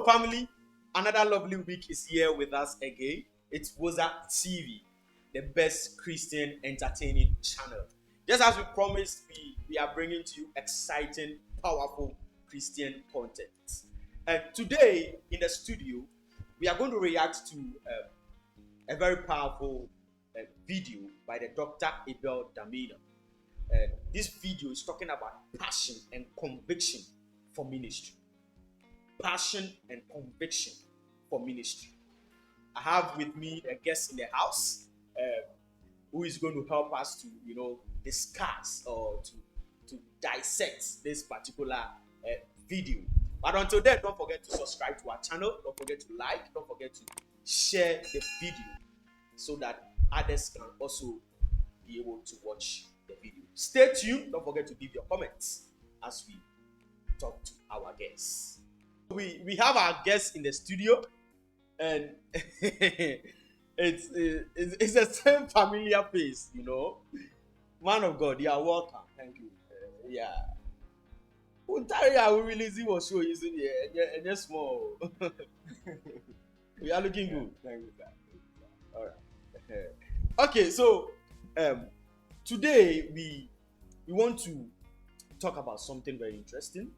family, another lovely week is here with us again. It's Woza TV, the best Christian entertaining channel. Just as we promised, we are bringing to you exciting, powerful Christian content. And today in the studio, we are going to react to a very powerful video by the Dr. Abel Damina. This video is talking about passion and conviction for ministry. Passion and conviction for ministry. I have with me a guest in the house who is going to help us to, discuss or to dissect this particular video. But until then, don't forget to subscribe to our channel. Don't forget to like. Don't forget to share the video so that others can also be able to watch the video. Stay tuned. Don't forget to leave your comments as we talk to our guests. We have our guests in the studio, and it's the same familiar face, Man of God, you are welcome. Thank you. Yeah. Ontario, we release was show isn't it? And just small. We are looking good. Thank you, sir. All right. Okay, so today we want to talk about something very interesting.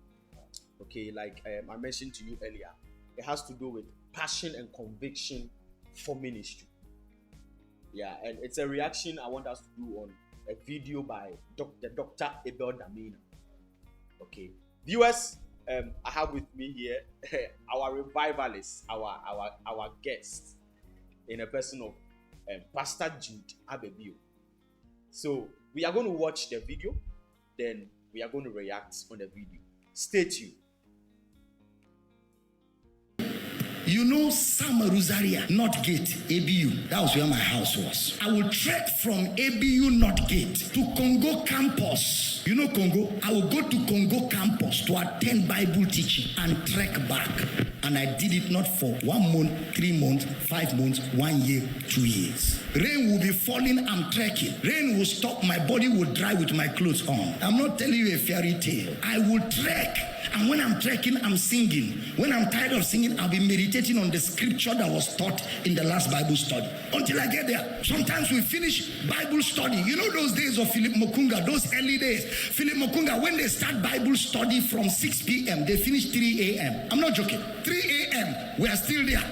Okay, like I mentioned to you earlier, it has to do with passion and conviction for ministry. Yeah, and it's a reaction I want us to do on a video by Dr. Abel Damina. Okay, viewers, I have with me here our revivalist, our guest, in a person of Pastor Jude Abebio. So we are going to watch the video, then we are going to react on the video. Stay tuned. Sama Rosaria, Northgate, ABU. That was where my house was. I will trek from ABU Northgate to Congo campus. You know Congo? I will go to Congo campus to attend Bible teaching and trek back. And I did it not for 1 month, 3 months, 5 months, 1 year, 2 years. Rain will be falling, I'm trekking. Rain will stop, my body will dry with my clothes on. I'm not telling you a fairy tale. I will trek. And when I'm trekking, I'm singing. When I'm tired of singing, I'll be meditating on the scripture that was taught in the last Bible study. Until I get there. Sometimes we finish Bible study. You know those days of Philip Mokunga, those early days. Philip Mokunga, when they start Bible study from 6 p.m., they finish 3 a.m. I'm not joking. 3 a.m., we are still there.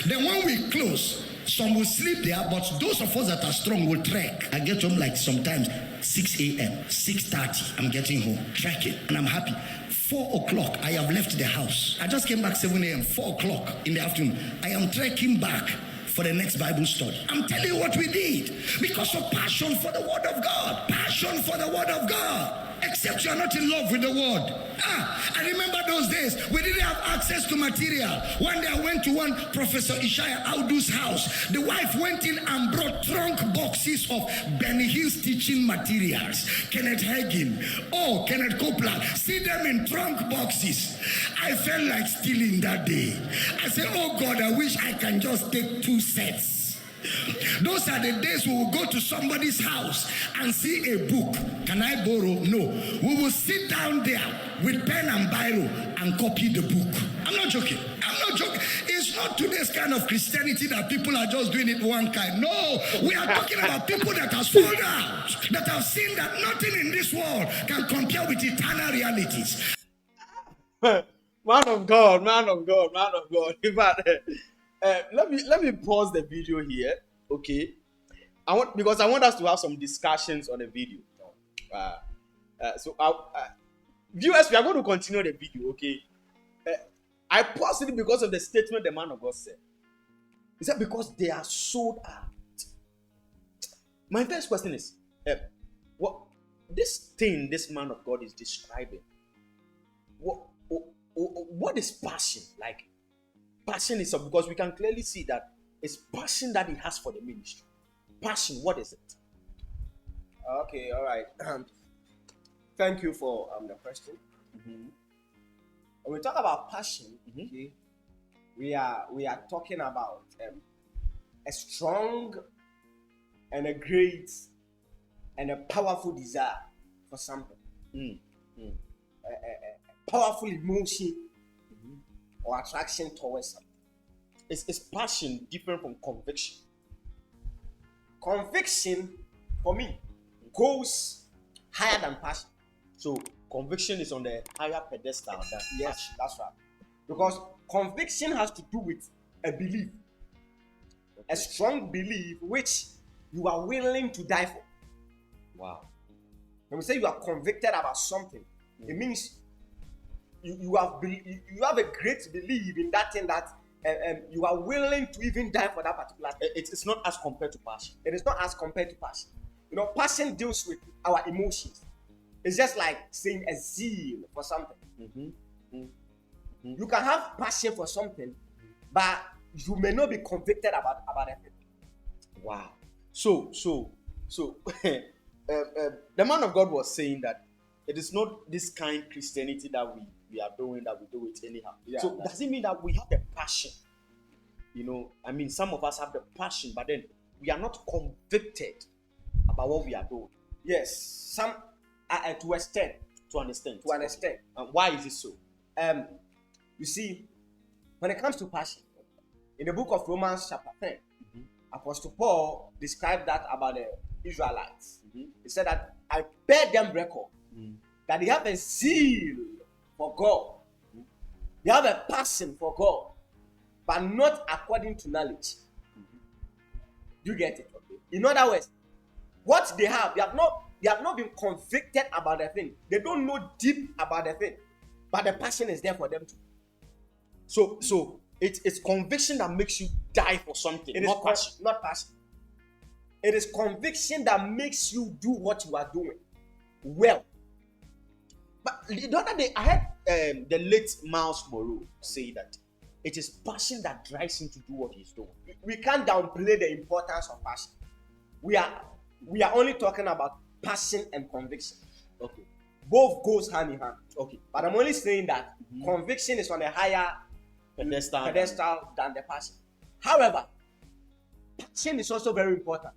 Then when we close, some will sleep there, but those of us that are strong will trek. I get home like sometimes 6 a.m., 6:30, I'm getting home, trekking, and I'm happy. 4 o'clock, I have left the house. I just came back 7 a.m., 4 o'clock in the afternoon. I am trekking back for the next Bible study. I'm telling you what we did because of passion for the Word of God. Passion for the Word of God. Except you are not in love with the Word. I remember those days. We didn't have access to material. One day I went to one Professor Ishaya Audu's house. The wife went in and brought trunk boxes of Benny Hill's teaching materials. Kenneth Hagin, Kenneth Copeland. See them in trunk boxes. I felt like stealing that day. I said, oh God, I wish I can just take 2 sets. Those are the days we will go to somebody's house and see a book. Can I borrow? No. We will sit down there with pen and biro and copy the book. I'm not joking. It's not today's kind of Christianity that people are just doing it one kind. No. We are talking about people that have sold out, that have seen that nothing in this world can compare with eternal realities. Man of God. In fact, let me pause the video here, okay? Because I want us to have some discussions on the video. Viewers, we are going to continue the video, okay? I paused it because of the statement the man of God said. He said because they are sold out. My first question is, what this thing this man of God is describing? What is passion like? Passion is because we can clearly see that it's passion that he has for the ministry. Passion, what is it? Okay, all right. Thank you for the question. Mm-hmm. When we talk about passion, Mm-hmm. okay, we are talking about a strong and a great and a powerful desire for something. A powerful emotion or attraction towards something. Is passion different from conviction? Conviction, for me, goes higher than passion. So conviction is on the higher pedestal than Yes, passion. that's right. Because conviction has to do with a belief, a strong belief which you are willing to die for. Wow. When we say you are convicted about something, it means you have a great belief in that thing that you are willing to even die for that particular thing. It's not as compared to passion. It is not as compared to passion. You know, passion deals with our emotions. It's just like saying a zeal for something. You can have passion for something, but you may not be convicted about it. Wow. So the man of God was saying that it is not this kind Christianity that we are doing, that we do it anyhow. Yeah, so does it mean that we have the passion? You know, I mean, some of us have the passion, but then we are not convicted about what we are doing. Yes, some to extent. To understand. To understand. Why is it so? You see, when it comes to passion, in the book of Romans chapter 10, Apostle Paul described that about the Israelites. He said that I bear them record that they have a zeal for God. They have a passion for God, but not according to knowledge. You get it? In other words, what they have not been convicted about the thing. They don't know deep about the thing, but the passion is there for them too. So it's conviction that makes you die for something, not passion. Not passion. It is conviction that makes you do what you are doing well. But the other day, I heard the late Miles Moreau say that it is passion that drives him to do what he's doing. We can't downplay the importance of passion. We are only talking about passion and conviction. Okay. Both goes hand in hand. Okay. But I'm only saying that conviction is on a higher Pedestal than the passion. However, passion is also very important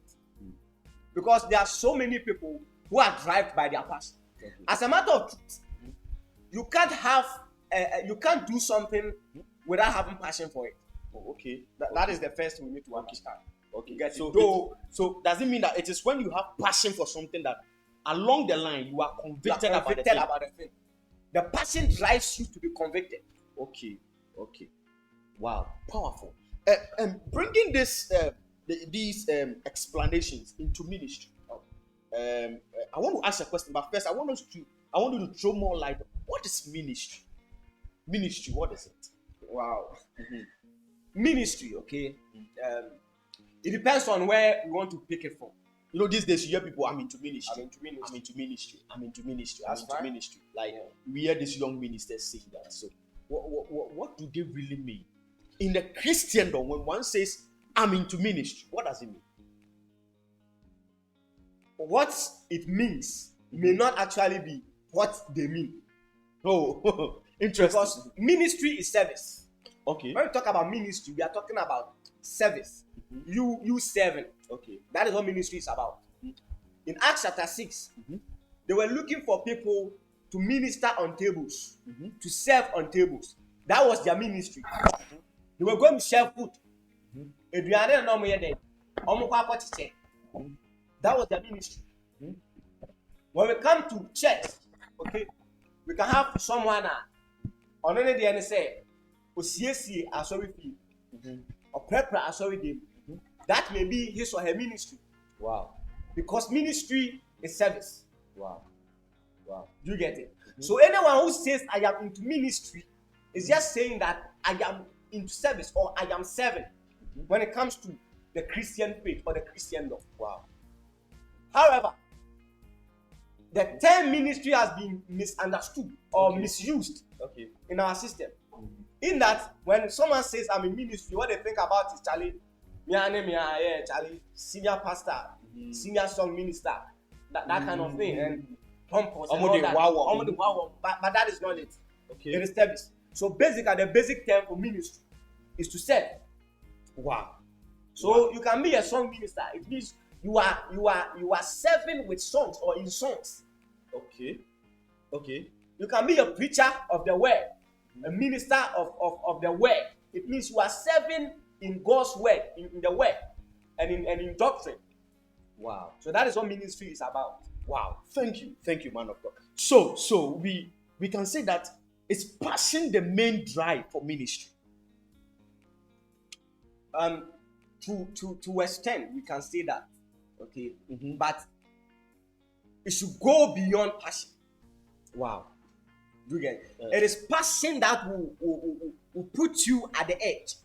because there are so many people who are driven by their passion. Okay. As a matter of truth, you can't do something without having passion for it. Oh, okay. That is the first we need to understand. Okay. Get So, it? so does it mean that it is when you have passion for something that along the line you are convicted, about the thing? The passion drives you to be convicted. Okay. Wow. Powerful. Bringing this these explanations into ministry. I want to ask a question, but first I want you to throw more light. What is ministry? Ministry, what is it? Wow. Ministry, okay. It depends on where we want to pick it from. You know, these days you hear people, I'm into ministry. I'm into ministry. That's right. Ministry. Like we hear these young ministers say that. So what do they really mean? In the Christendom, when one says I'm into ministry, what does it mean? What it means may not actually be what they mean. Oh, interesting. Because ministry is service. Okay. When we talk about ministry, we are talking about service. You serving. Okay. That is what ministry is about. In Acts chapter 6, they were looking for people to minister on tables, to serve on tables. That was their ministry. They were going to share food. That was their ministry. When we come to church, okay, we can have someone on any day and say, "Osiesie asori fi, or prepare asori dem." That may be his or her ministry. Wow. Because ministry is service. Wow. Do you get it? So anyone who says I am into ministry is just saying that I am into service or I am serving when it comes to the Christian faith or the Christian law. Wow. However, the term ministry has been misunderstood or misused in our system. In that, when someone says I'm in ministry, what they think about is Charlie, Charlie, senior pastor, senior song minister, that kind of thing, and pompous and all that. Wow. But that is not it. Okay. It is service. So basically, the basic term for ministry is to serve. Wow. So you can be a song minister. It means you are serving with songs or in songs. Okay. You can be a preacher of the word. a minister of the word. It means you are serving in God's word, in the word, and in doctrine. Wow. So that is what ministry is about. Wow. Thank you, man of God. So we can say that it's passion the main drive for ministry. To extent we can say that, okay, but it should go beyond passion. Wow. You get it? It is passion that will put you at the edge.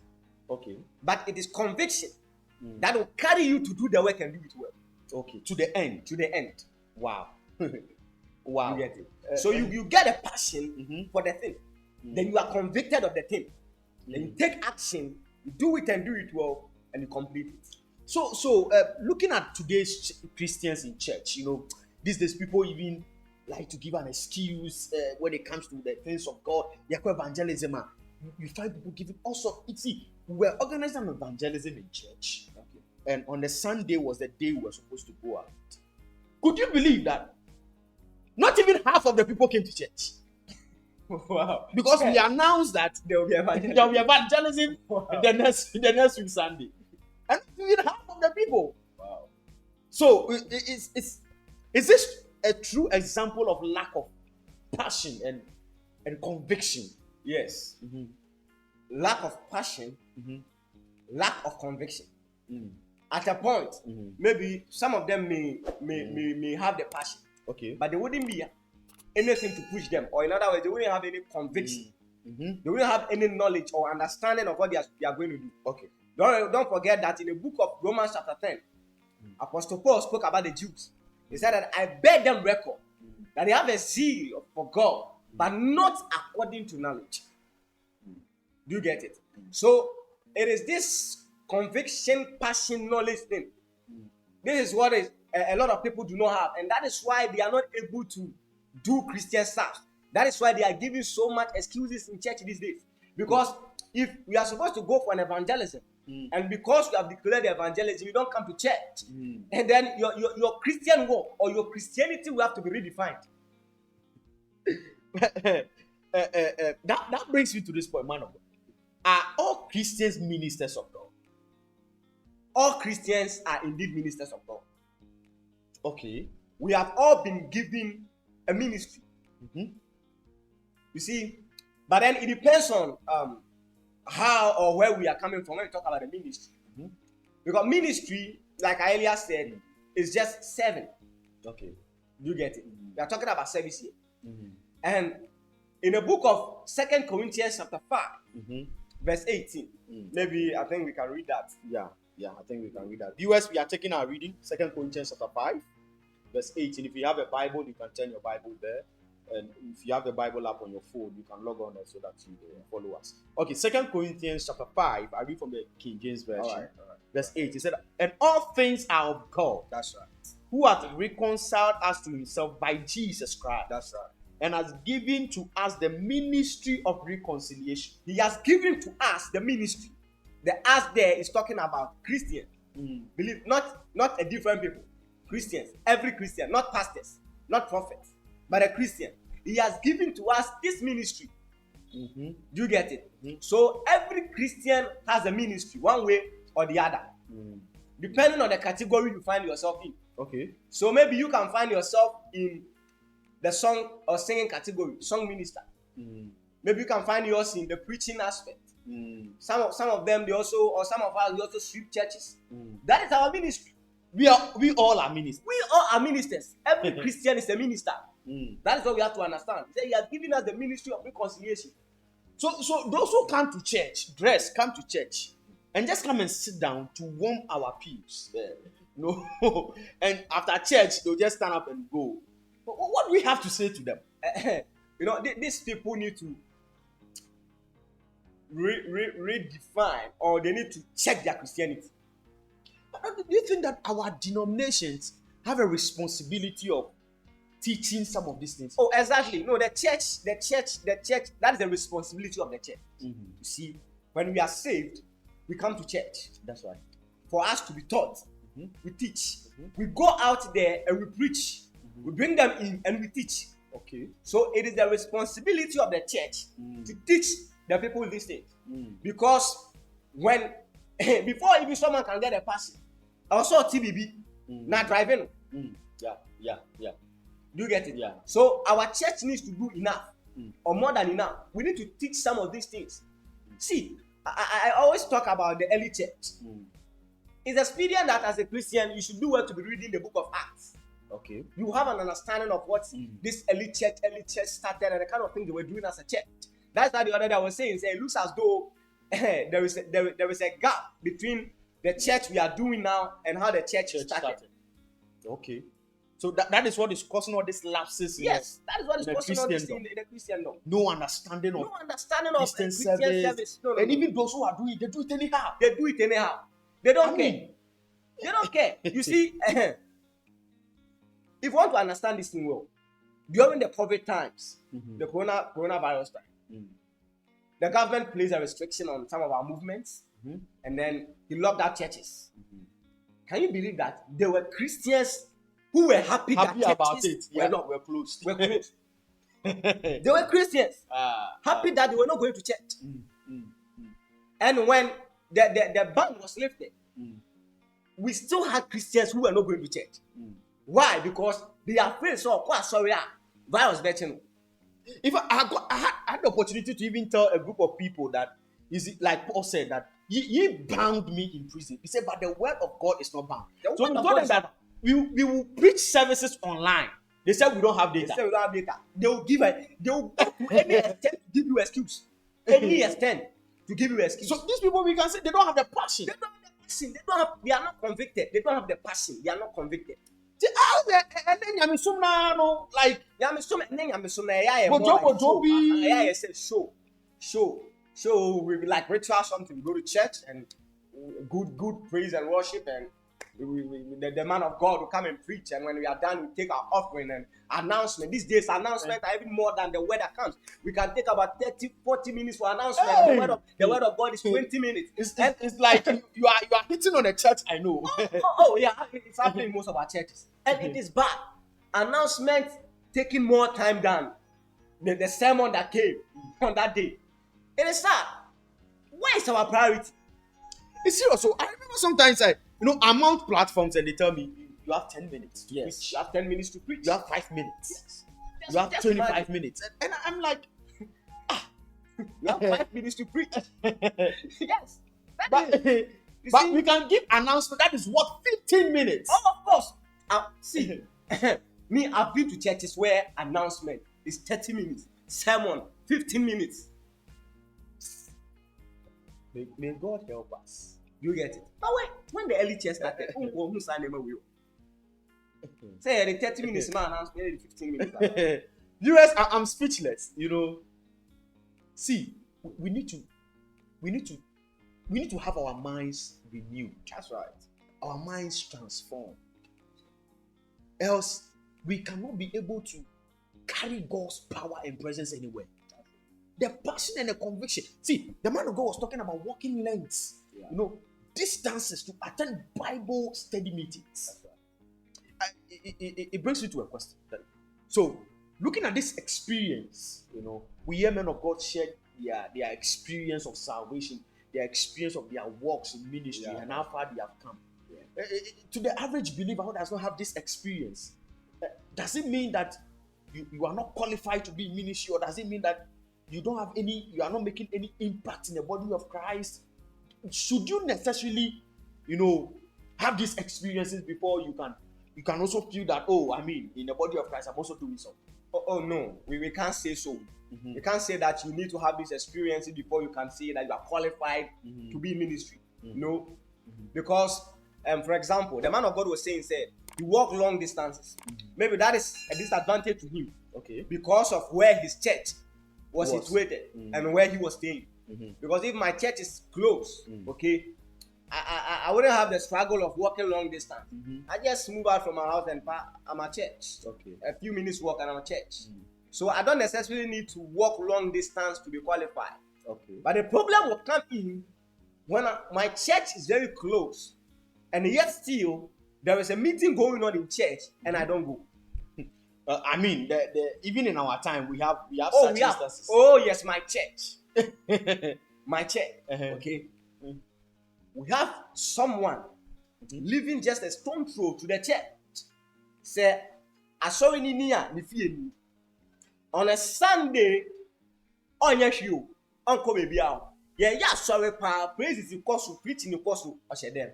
Okay. But it is conviction that will carry you to do the work and do it well. Okay. To the end. To the end. Wow. Wow. You get it? So you get a passion for the thing. Then you are convicted of the thing. Then you take action, you do it and do it well, and you complete it. So looking at today's Christians in church, these days people even like to give an excuse when it comes to the things of God. Evangelism. You find people giving also. See, we were organizing evangelism in church, and on the Sunday was the day we were supposed to go out. Could you believe that? Not even half of the people came to church. Wow! Because we announced that there will be evangelism the next week Sunday, and not even half of the people. Wow! So is this a true example of lack of passion and conviction? Yes. Lack of passion, lack of conviction. At a point, maybe some of them may have the passion, okay, but there wouldn't be anything to push them, or in other words, they wouldn't have any conviction. They wouldn't have any knowledge or understanding of what they are going to do. Okay. Don't forget that in the book of Romans chapter 10, Apostle Paul spoke about the Jews. He said that I bear them record that they have a zeal for God, but not according to knowledge. Do you get it? So it is this conviction, passion, knowledge thing. This is what a lot of people do not have, and that is why they are not able to do Christian stuff. That is why they are giving so much excuses in church these days. Because if we are supposed to go for an evangelism, and because we have declared the evangelism, you don't come to church, and then your Christian walk or your Christianity will have to be redefined. That brings me to this point, man of God. Are all Christians ministers of God? All Christians are indeed ministers of God. Okay. We have all been given a ministry. You see, but then it depends on how or where we are coming from when we talk about the ministry. Because ministry, like I earlier said, is just serving. Okay. You get it? We are talking about service here. And in the book of 2 Corinthians chapter 5, verse 18, maybe I think we can read that. Yeah, I think we can read that. Viewers, we are taking our reading, 2 Corinthians chapter 5, verse 18. If you have a Bible, you can turn your Bible there. And if you have the Bible app on your phone, you can log on there so that you follow us. Okay, 2 Corinthians chapter 5, I read from the King James Version. All right. Verse 8, he said, and all things are of God. That's right. Who hath reconciled us to himself by Jesus Christ. That's right. And has given to us the ministry of reconciliation. He has given to us the ministry. The us there is talking about Christians. Believe not a different people. Christians. Every Christian. Not pastors. Not prophets. But a Christian. He has given to us this ministry. Do you get it? So every Christian has a ministry, one way or the other. Depending on the category you find yourself in. Okay. So maybe you can find yourself in the song or singing category, song minister. Maybe you can find yours in the preaching aspect. Some of them some of us we also sweep churches. That is our ministry. We all are ministers. We all are ministers. Every Christian is a minister. That is what we have to understand. He has given us the ministry of reconciliation. So those who come to church, come to church, and just come and sit down to warm our pews. No, and after church they'll just stand up and go. But what do we have to say to them? These people need to redefine, or they need to check their Christianity. Do you think that our denominations have a responsibility of teaching some of these things? Oh, exactly. No, the church, that is the responsibility of the church. You see, when we are saved, we come to church. That's right. For us to be taught, we teach. We go out there and we preach. We bring them in and we teach. Okay. So it is the responsibility of the church to teach the people these things. Because when before even someone can get a passion, also TBB, not driving. Yeah. Do you get it? Yeah. So our church needs to do enough, or more than enough. We need to teach some of these things. See, I always talk about the early church. It's expedient that as a Christian, you should do well to be reading the book of Acts. Okay. You have an understanding of what this early church started and the kind of thing they were doing as a church. That's why the other day I was saying, it looks as though there is a gap between the church we are doing now and how the church started. Okay. So that is what is causing all these lapses. Yes, that is what is in the causing all this Christendom. in the Christendom. No understanding of No understanding of Christian Christian service. No. And even those who are doing it, they do it anyhow. They do it anyhow. They don't I care. mean- They don't care. You see, if you want to understand this thing well, during the COVID times, the coronavirus time, the government placed a restriction on some of our movements, and then he locked out churches. Can you believe that there were Christians who were happy that about churches it? We're closed. were closed? They were Christians happy that they were not going to church. And when the ban was lifted, we still had Christians who were not going to church. Why? Because they are afraid. So, quite sorry, virus betting. If I had the opportunity to even tell a group of people that, is it like Paul said, that he bound me in prison. He said, but the word of God is not bound. The So word we of told God them is that we will preach services online. They said we don't have They data. say we don't have data. They will go to any extent to give you excuse. Any extent to give you excuse. So these people, we can say they don't have the passion. they don't have the passion. They are not convicted. They don't have the passion. They are not convicted. And then I mean, some now, like show we like ritual something. We go to church and good praise and worship, and the man of God will come and preach, and when we are done, we take our offering and announcement. These days announcements are even more than the word that comes. We can take about 30-40 minutes for announcement. Hey. The word of God is 20 minutes. it's like you are hitting on a church. I know. Yeah, it's happening in most of our churches, and it is bad. Announcement taking more time than the sermon that came on that day. It is sad. Where is our priority? It's serious. So I remember sometimes I mount platforms and they tell me you have 10 minutes to preach. You have 10 minutes to preach. You have 5 minutes. Yes. You have Just 25 imagine. minutes. And I'm like, You have 5 minutes to preach. Yes. but see- we can give announcement. That is what 15 minutes. Oh, of course. See, me, I've been to churches where announcement is 30 minutes, sermon 15 minutes. May God help us. You get it? But wait, when the early church started, who's say the 30 minutes man announcement, the 15 minutes. Viewers, I'm speechless. See, we need to have our minds renewed. That's right. Our minds transformed. Else, we cannot be able to carry God's power and presence anywhere. The passion and the conviction. See, the man of God was talking about walking lengths, distances to attend Bible study meetings. It brings me to a question. So, looking at this experience, we hear men of God share their experience of salvation, their experience of their works in ministry, and how far they have come. To the average believer who does not have this experience, does it mean that you are not qualified to be in ministry, or does it mean that you are not making any impact in the body of Christ? Should you necessarily, have these experiences before you can also feel that, in the body of Christ, I'm also doing something? Oh no, we can't say so. You can't say that you need to have this experience before you can say that you are qualified to be in ministry. No, because for example, the man of God was saying, he walked long distances. Maybe that is a disadvantage to him. Okay. Because of where his church was situated and where he was staying. Because if my church is close, okay, I wouldn't have the struggle of walking long distance. I just move out from my house and I'm at church. Okay. A few minutes walk and I'm at church. So I don't necessarily need to walk long distance to be qualified. Okay. But the problem will come in when my church is very close, and yet still there is a meeting going on in church and I don't go. I mean, even in our time, we have Oh, such we have. instances. Oh, yes, my church. My church. Uh-huh. Okay. We have someone living just a stone throw to the church. Say, I saw in India, on a Sunday, on your shoe, Uncle Baby out. Yeah, sorry, pa, praises the course, preaching the course, I said them.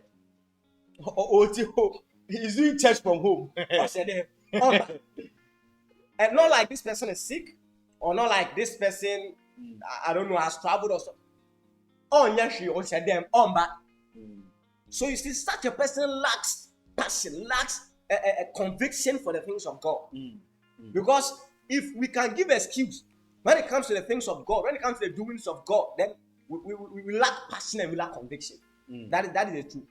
He's doing church from home. I said them. And not like this person is sick, or not like this person, I don't know, has traveled or something. On your shoe, I said them, on back. So you see, such a person lacks passion, lacks a conviction for the things of God. Because if we can give excuse when it comes to the things of God, when it comes to the doings of God, then we lack passion and we lack conviction. That is the truth.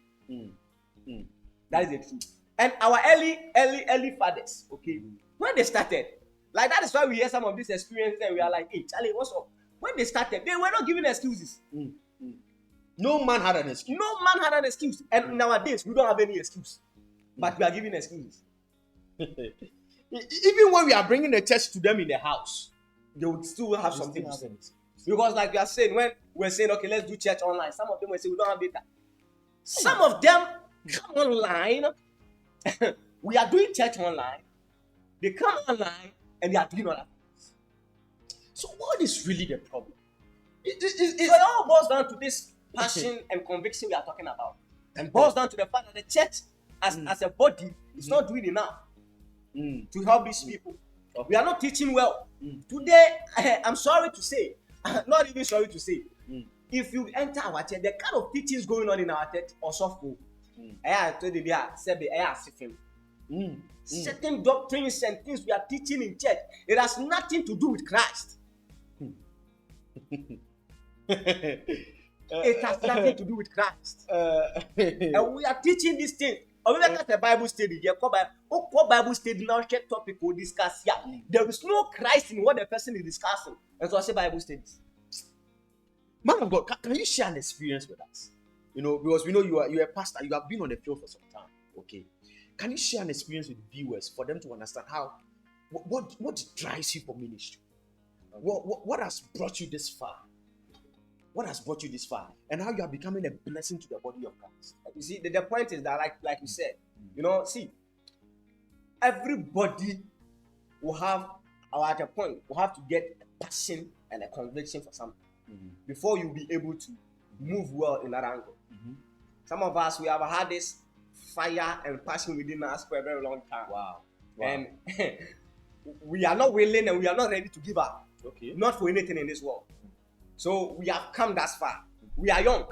That is the truth. And our early fathers, okay, when they started, like that is why we hear some of these experiences and we are like, hey, Charlie, what's up? When they started, they were not giving excuses. No man had an excuse. No man had an excuse. And nowadays, we don't have any excuse. But we are giving excuses. Even when we are bringing the church to them in the house, They would still have they something still to have say. an Because like we are saying, when we're saying, okay, let's do church online, some of them will say, we don't have data. Some of them come online. We are doing church online. They come online and they are doing other things. So what is really the problem? So it all boils down to this passion and conviction we are talking about. And boils down to the fact that the church as a body is not doing enough to help these people. We are not teaching well. Today, I'm sorry to say, not even sorry to say, if you enter our church, the kind of teachings going on in our church or softball, I told you certain doctrines and things we are teaching in church, it has nothing to do with Christ. It has nothing to do with Christ. And we are teaching these things. Or we at a Bible study, Bible study now check topic we discuss here. There is no Christ in what the person is discussing. And so I say Bible studies. Man of God, can you share an experience with us? You know, because we know you're a pastor, you have been on the field for some time. Okay. Can you share an experience with viewers for them to understand how what drives you for ministry? What has brought you this far? What has brought you this far? And how you are becoming a blessing to the body of Christ? You see, the point is that, like you said, you know, see, everybody will have, or at a point, will have to get a passion and a conviction for something before you'll be able to move well in that angle. Some of us, we have had this fire and passion within us for a very long time. Wow. And we are not willing and we are not ready to give up. Okay. Not for anything in this world. So we have come thus far. We are young,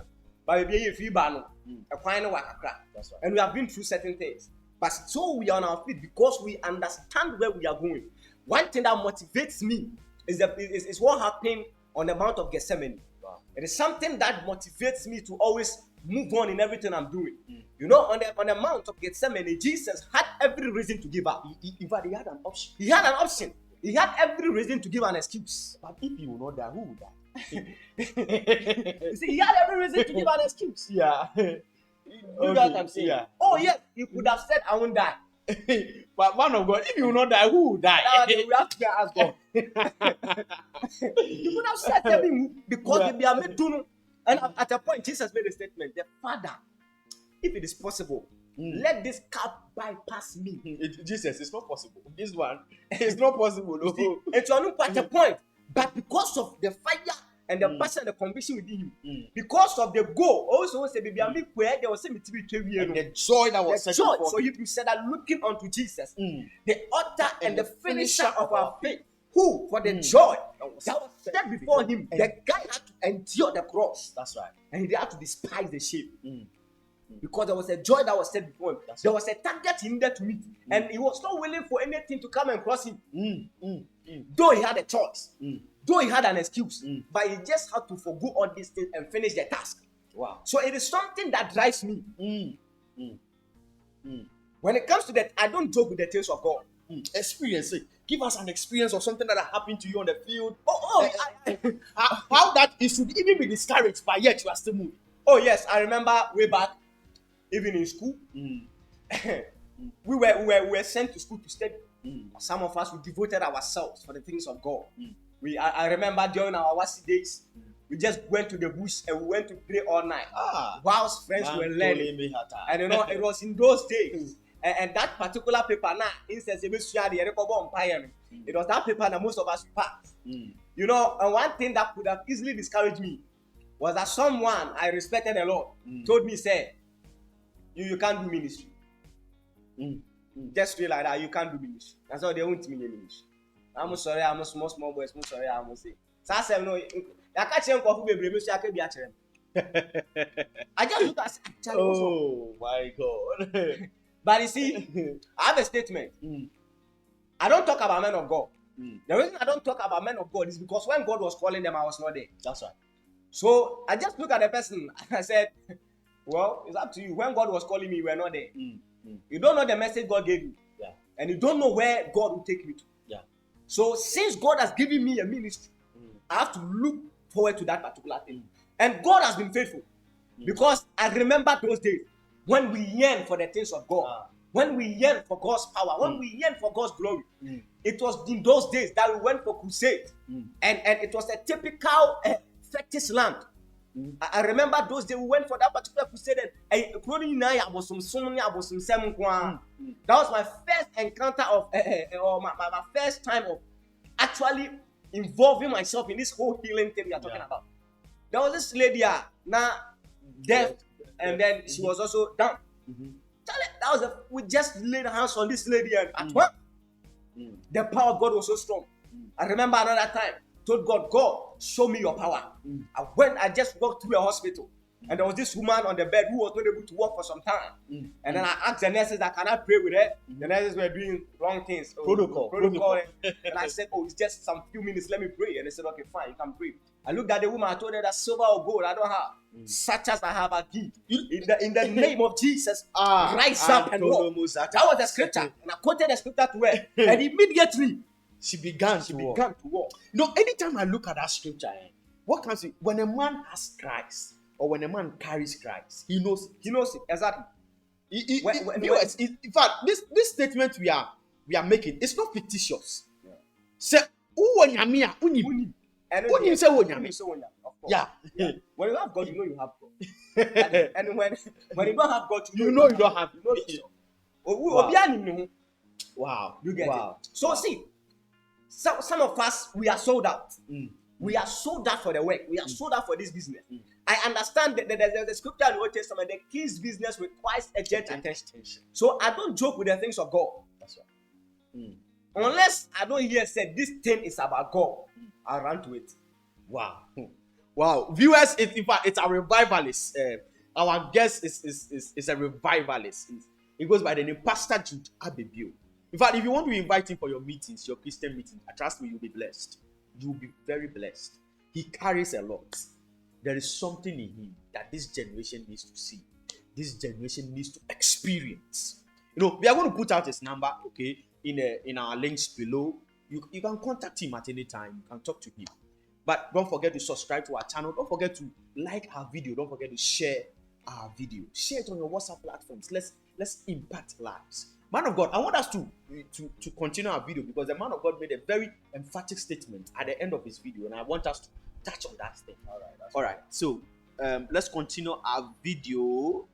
but we are free banner. That's right. And we have been through certain things. But so we are on our feet because we understand where we are going. One thing that motivates me is what happened on the Mount of Gethsemane. Wow. It is something that motivates me to always move on in everything I'm doing. You know, on the Mount of Gethsemane, Jesus had every reason to give up. In fact, he had an option. He had an option. He had every reason to give an excuse. But if he will not die, who will die? You see, he had every reason to give an excuse. Yeah. You know what I'm saying? Yeah. Oh, yes, he could have said, I won't die. But man of God, if you will not die, who will die? Now we have to ask God. He could have said something because they are made to know. And at a point, Jesus made a statement: the Father, if it is possible, let this cup bypass me. Jesus, it's not possible. This one, it's not possible. No. And so at a point, but because of the fire and the passion and the conviction within you, because of the goal, also say, baby, I'm where there was a And the joy that was set before so you said that looking unto Jesus, the author and the finisher of our faith, who for the joy that was set before him, the guy had to endure the cross. That's right. And he had to despise the shame. Because there was a joy that was set before him. There was a target he needed to meet. And he was not willing for anything to come and cross him. Though he had a choice. Though he had an excuse. But he just had to forgo all these things and finish the task. Wow. So it is something that drives me. When it comes to that, I don't joke with the things of God. Experience it. Give us an experience of something that happened to you on the field. How that it should even be discouraged, but yet you are still moving. Oh yes, I remember way back, even in school, we were sent to school to study. Some of us, we devoted ourselves for the things of God. I remember during our WASI days, we just went to the bush and we went to pray all night. Whilst friends were learning. And you know, it was in those days. And that particular paper now, it was that paper that most of us passed. You know, and one thing that could have easily discouraged me was that someone I respected a lot told me, say, you can't do ministry. Just feel like that, you can't do ministry. That's why they won't me ministry. I'm sorry, I'm a small boy, I'm sorry, I'm say. So I said, no, I can't change coffee, baby, I can't be a chair. I just look at oh my God. But you see, I have a statement. I don't talk about men of God. The reason I don't talk about men of God is because when God was calling them, I was not there. That's right. So I just look at the person and I said, well, it's up to you. When God was calling me, you were not there. You don't know the message God gave you. Yeah. And you don't know where God will take you to. Yeah. So since God has given me a ministry, I have to look forward to that particular thing. And God has been faithful. Because I remember those days when we yearn for the things of God. When we yearn for God's power. When we yearn for God's glory. It was in those days that we went for crusade. And it was a typical fetish land. I remember those days we went for that particular crusade and that was my first encounter of or my first time of actually involving myself in this whole healing thing we are talking about. There was this lady now deaf and then she was also dumb. That was we just laid hands on this lady and at once the power of God was so strong. I remember another time told God, show me your power. I just walked through a hospital and there was this woman on the bed who was not able to walk for some time. And then I asked the nurses that can I pray with her? The nurses were doing wrong things. Protocol. And I said, it's just some few minutes, let me pray. And they said, okay, fine, you can pray. I looked at the woman, I told her that silver or gold I don't have. Such as I have a give. In the name of Jesus, rise up and walk. That was the scripture. And I quoted the scripture to her. And immediately, she began to walk. No, anytime I look at that scripture, what comes to when a man has Christ or when a man carries Christ, he knows it. Exactly. In fact, this statement we are making, it's not fictitious. Say, yeah. When you have God, you know you have God. And when you don't have God, you know you don't have God. Wow. You get it. So see, some of us, we are sold out. We are sold out for the work. We are sold out for this business. I understand that there's a scripture in the Old Testament, the king's business requires urgent attention. So I don't joke with the things of God. That's right. Unless I don't hear said this thing is about God, I'll run to it. Wow. Viewers, in fact, it's a revivalist. Our guest is a revivalist. He goes by the name Pastor Jude Abebio. In fact, if you want to invite him for your meetings, your Christian meetings, trust me, you'll be blessed. You'll be very blessed. He carries a lot. There is something in him that this generation needs to see. This generation needs to experience. We are going to put out his number, okay, in our links below. You can contact him at any time. You can talk to him. But don't forget to subscribe to our channel. Don't forget to like our video. Don't forget to share our video. Share it on your WhatsApp platforms. Let's impact lives. Man of God, I want us to continue our video because the man of God made a very emphatic statement at the end of his video, and I want us to touch on that thing. All right. So let's continue our video.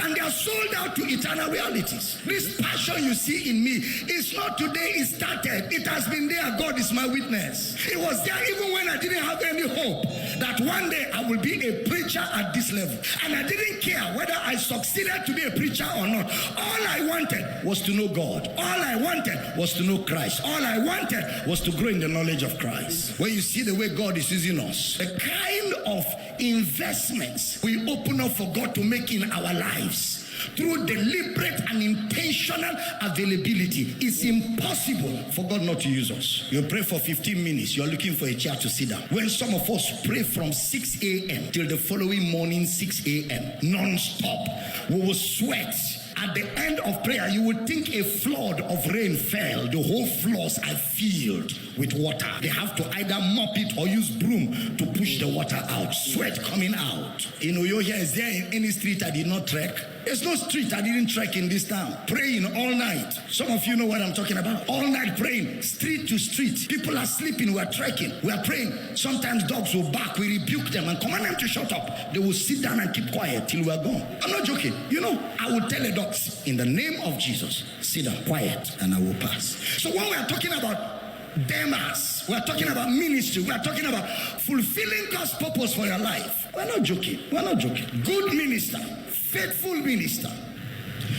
And they are sold out to eternal realities. This passion you see in me is not today it started. It has been there. God is my witness. It was there even when I didn't have any hope that one day I will be a preacher at this level. And I didn't care whether I succeeded to be a preacher or not. All I wanted was to know God. All I wanted was to know Christ. All I wanted was to grow in the knowledge of Christ. When you see the way God is using us, the kind of investments we open up for God to make in our lives through deliberate and intentional availability, it's impossible for God not to use us. You pray for 15 minutes, you're looking for a chair to sit down. When some of us pray from 6 a.m. till the following morning 6 a.m. non-stop, we will sweat. At the end of prayer, you would think a flood of rain fell. The whole floors are filled with water. They have to either mop it or use broom to push the water out. Sweat coming out. In Uyo here, is there any street I did not trek? There's no street I didn't trek in this town. Praying all night. Some of you know what I'm talking about. All night praying, street to street. People are sleeping, we're trekking, we're praying. Sometimes dogs will bark, we rebuke them and command them to shut up. They will sit down and keep quiet till we're gone. I'm not joking. You know, I will tell a dog, in the name of Jesus, sit down, quiet, and I will pass. So when we are talking about Demas, we are talking about ministry, we are talking about fulfilling God's purpose for your life. We're not joking. We're not joking. Good minister, faithful minister.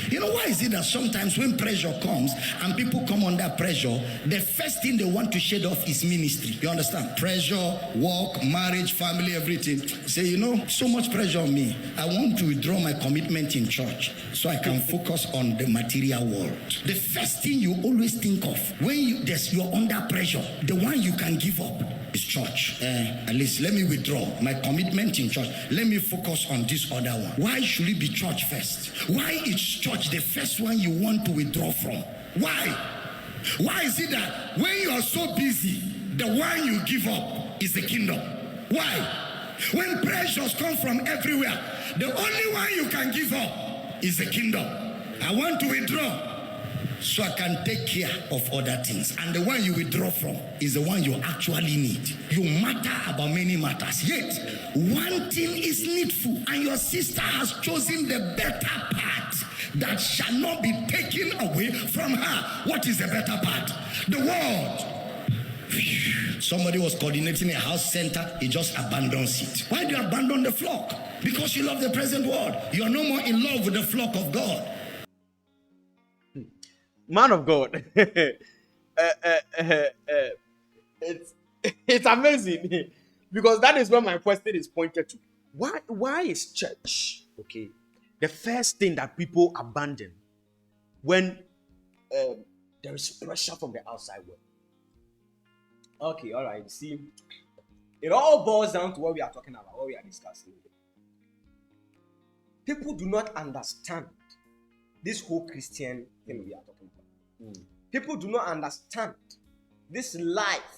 You know why is it that sometimes when pressure comes and people come under pressure, the first thing they want to shed off is ministry? You understand? Pressure, work, marriage, family, everything. Say, you know, so much pressure on me. I want to withdraw my commitment in church so I can focus on the material world. The first thing you always think of when you're under pressure, the one you can give up is church. At least let me withdraw my commitment in church. Let me focus on this other one. Why should it be church first? Why is church the first one you want to withdraw from? Why? Why is it that when you are so busy, the one you give up is the kingdom? Why? When pressures come from everywhere, the only one you can give up is the kingdom. I want to withdraw so I can take care of other things. And the one you withdraw from is the one you actually need. You matter about many matters. Yet, one thing is needful, and your sister has chosen the better part that shall not be taken away from her. What is the better part? The word. Somebody was coordinating a house center, he just abandons it. Why do you abandon the flock? Because you love the present world. You are no more in love with the flock of God. Man of God, it's amazing because that is where my question is pointed to. Why is church, okay, the first thing that people abandon when there is pressure from the outside world? Okay, all right. See, it all boils down to what we are talking about, what we are discussing. People do not understand this whole Christian thing we are talking about. People do not understand this life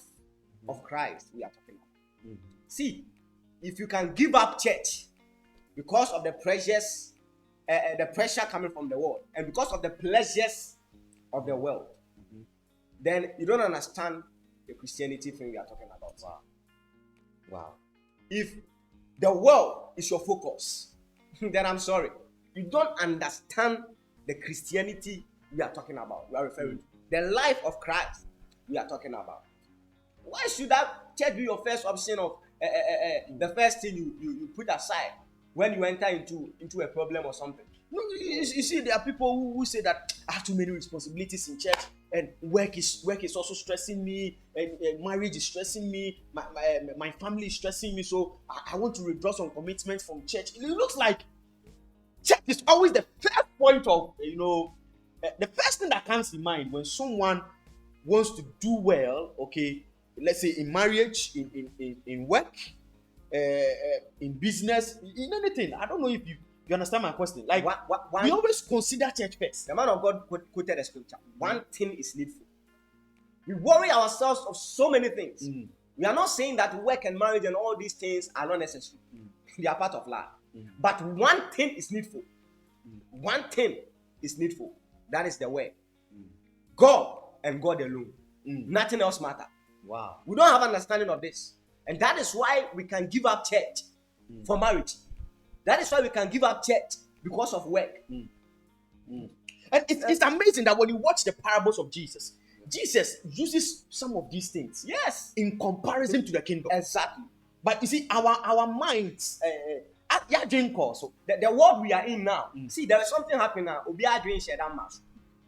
of Christ we are talking about. See, if you can give up church because of the pressures, the pressure coming from the world, and because of the pleasures of the world, then you don't understand the Christianity thing we are talking about. Wow. If the world is your focus, then I'm sorry, you don't understand the Christianity we are talking about. We are referring to the life of Christ we are talking about. Why should that church be your first option of the first thing you put aside when you enter into a problem or something? No, you see, there are people who say that I have too many responsibilities in church, and work is also stressing me, and marriage is stressing me, my family is stressing me, so I want to withdraw some commitments from church. It looks like church is always the first point of, the first thing that comes in mind when someone wants to do well, okay, let's say in marriage, in work, in business, in anything. I don't know if you understand my question. Like, we always consider church first. The man of God quoted a scripture. One thing is needful. We worry ourselves of so many things. We are not saying that work and marriage and all these things are not necessary. They are part of life. But one thing is needful. One thing is needful. That is the word. God and God alone. Nothing else matters. Wow. We don't have understanding of this. And that is why we can give up church for marriage. That is why we can give up church because of work. And it's amazing that when you watch the parables of Jesus uses some of these things. Yes. In comparison to the kingdom. Exactly. But you see, our minds, the world we are in now, see, there is something happening now.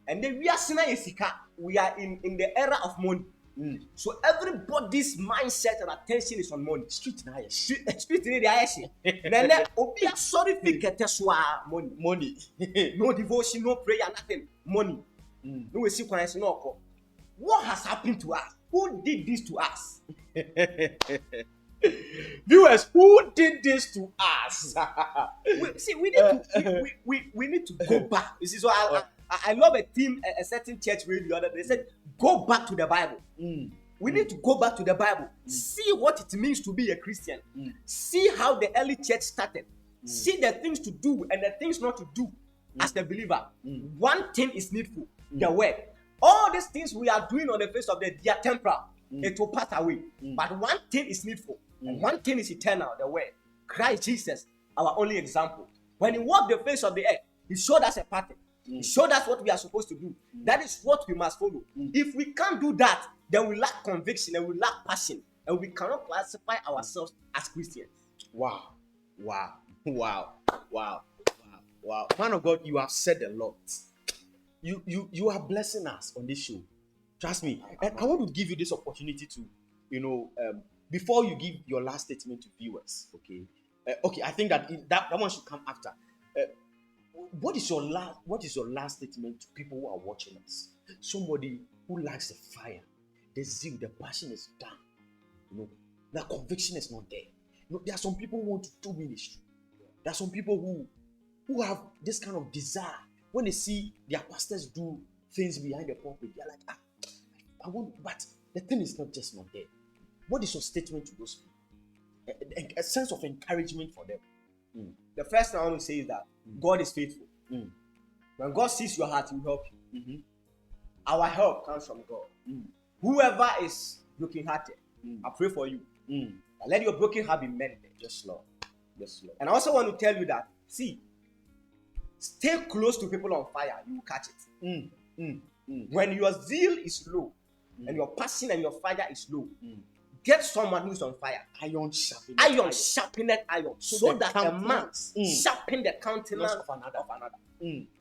And then we are in the era of money. So everybody's mindset and attention is on money. Street in the Then obi sorry money. No devotion, no prayer, nothing. Money. No we see no. What has happened to us? Who did this to us? Viewers, who did this to us? we need to go back. You see, so I love a certain church radio. They said, go back to the Bible. We need to go back to the Bible. See what it means to be a Christian. See how the early church started. See the things to do and the things not to do as the believer, one thing is needful: the word. All these things we are doing on the face of the earth, they are temporal. It will pass away. But one thing is needful, and one thing is eternal: the word. Christ Jesus, our only example. When he walked the face of the earth, he showed us a pattern. He showed us what we are supposed to do. That is what we must follow. If we can't do that, then we lack conviction and we lack passion, and we cannot classify ourselves as Christians. Wow. Man of God, you have said a lot. You are blessing us on this show. Trust me. And I want to give you this opportunity to, before you give your last statement to viewers, okay? I think that one should come after. What is your last statement to people who are watching us? Somebody who lacks the fire, the zeal, the passion is down. The conviction is not there. There are some people who want to do ministry. There are some people who have this kind of desire. When they see their pastors do things behind the pulpit, they're like, I want, but the thing is not just not there. What is your statement to those people? A sense of encouragement for them. The first thing I want to say is that God is faithful. When God sees your heart, He will help you. Our help comes from God. Whoever is brokenhearted, I pray for you. Let your broken heart be mended. Yes, Lord. And I also want to tell you that, see, stay close to people on fire, you will catch it. When your zeal is low and your passion and your fire is low, get someone who is on fire. Iron sharpened iron. So that a man sharpen the countenance of another.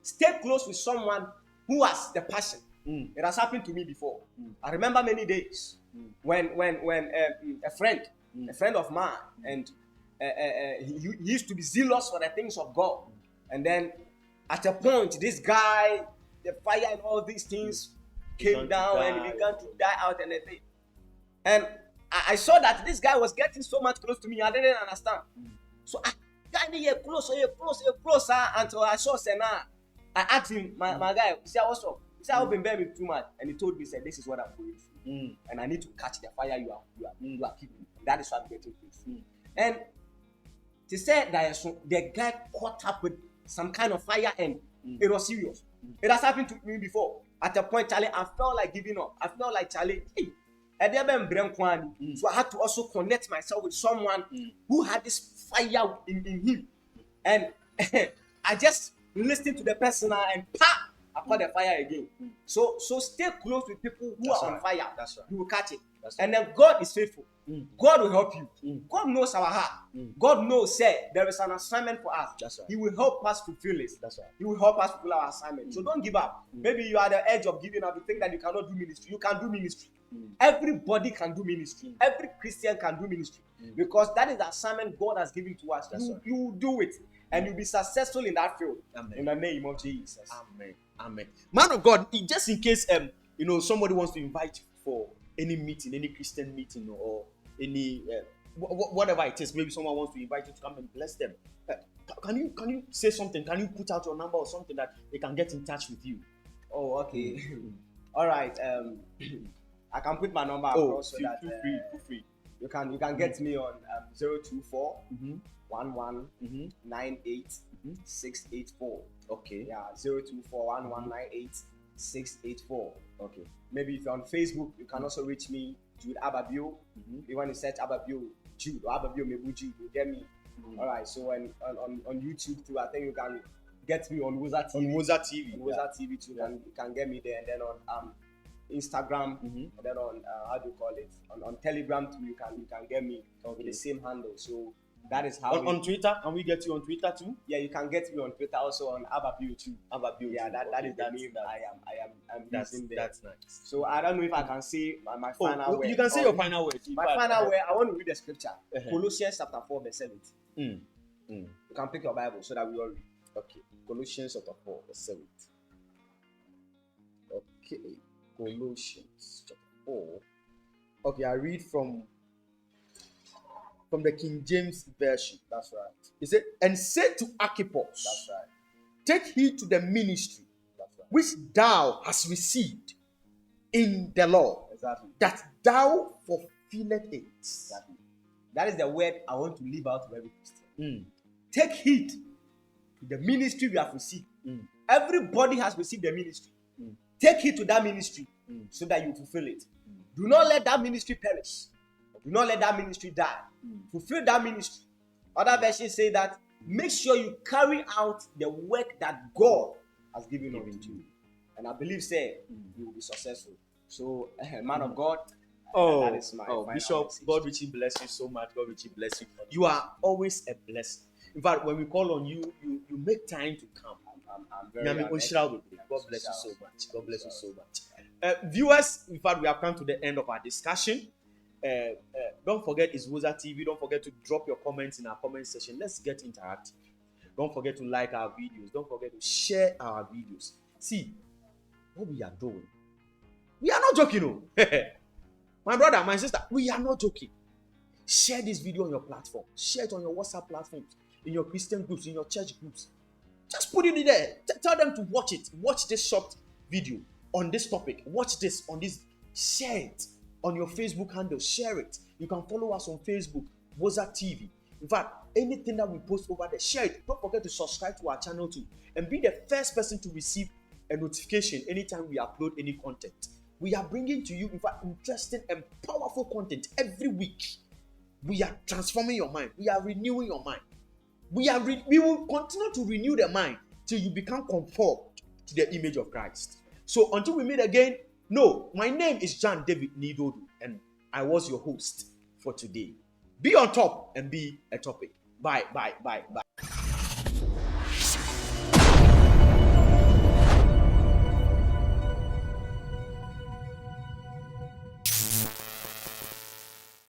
Stay close with someone who has the passion. It has happened to me before. I remember many days when a friend of mine, and he used to be zealous for the things of God. And then at a point, this guy, the fire and all these things came down and he began to die out and everything. And I saw that this guy was getting so much close to me. I didn't understand. So I got closer until I saw Sena. I asked him, my guy, he said, what's up? He said, I've been bearing too much. And he told me, he said, this is what I'm going through. And I need to catch the fire you are keeping. That is what I'm getting through. And he said that the guy caught up with some kind of fire and it was serious. It has happened to me before. At a point, Charlie, I felt like giving up. I felt like, Charlie, so I had to also connect myself with someone who had this fire in him. And I just listened to the person and I caught the fire again. So stay close with people who are on fire. That's right. You will catch it. And then God is faithful. God will help you. God knows our heart. God knows, there is an assignment for us. That's right. He will help us fulfill it. That's right. He will help us fulfill our assignment. So don't give up. Maybe you are at the edge of giving up. You think that you cannot do ministry. You can do ministry. Everybody can do ministry. Every Christian can do ministry. Because that is the assignment God has given to us. You will do it. And you'll be successful in that field. Amen. In the name of Jesus. Amen. Man of God, just in case somebody wants to invite you for any meeting, any Christian meeting, or any whatever it is, maybe someone wants to invite you to come and bless them. Can you say something? Can you put out your number or something that they can get in touch with you? Oh, okay. All right. I can put my number across so that feel free. You can get me on 024 11 98 684. Okay. Yeah, 024 1198 684. Okay. Maybe if you're on Facebook, you can also reach me, Jude Ababio. If you want to search Ababio Jude or Ababio Mebu Jude, you get me. All right. So on YouTube too, I think you can get me on Woza TV. On Woza TV. On Woza TV too, you can get me there, and then on Instagram, and then on how do you call it? On Telegram too, you can get me with the same handle. So that is how. On Twitter, can we get you on Twitter too? Yeah, you can get me on Twitter also on Ababio too. Ababio. Yeah, that is the name I am using there. That's nice. So I don't know if I can say my final word. You can say your final word. My final word. I want to read the scripture. Colossians chapter 4 verse 17. You can pick your Bible so that we all read. Okay. Colossians chapter 4 verse 17. Okay. Colossians chapter 4. Okay, I read from the King James Version. That's right. He said, and say to Archippus, that's right, take heed to the ministry that's right, which thou hast received in the Lord, exactly, that thou fulfillest it. Exactly. That is the word I want to leave out to every Christian. Take heed to the ministry we have received. Everybody has received the ministry. Take it to that ministry so that you fulfill it. Do not let that ministry perish. Do not let that ministry die. Fulfill that ministry. Other versions say that make sure you carry out the work that God has given unto you. And I believe, say, you will be successful. So, man of God, that is my Bishop, message. God richly bless you so much. God richly bless you. You are always a blessing. In fact, when we call on you, you make time to come. I'm very honored. God bless you so much. God bless you so much. Viewers, in fact, we have come to the end of our discussion. Don't forget it's Woza TV. Don't forget to drop your comments in our comment section. Let's get interactive. Don't forget to like our videos. Don't forget to share our videos. See what we are doing. We are not joking, no. My brother, my sister, we are not joking. Share this video on your platform. Share it on your WhatsApp platforms, in your Christian groups, in your church groups. Just put it in there. Tell them to watch it. Watch this short video on this topic. Watch this on this. Share it on your Facebook handle. Share it. You can follow us on Facebook, Woza TV. In fact, anything that we post over there, share it. Don't forget to subscribe to our channel too, and be the first person to receive a notification anytime we upload any content. We are bringing to you, in fact, interesting and powerful content every week. We are transforming your mind. We are renewing your mind. We will continue to renew the mind till you become conformed to the image of Christ. So until we meet again, no, my name is John David Nidodu, and I was your host for today. Be on top and be a topic. Bye.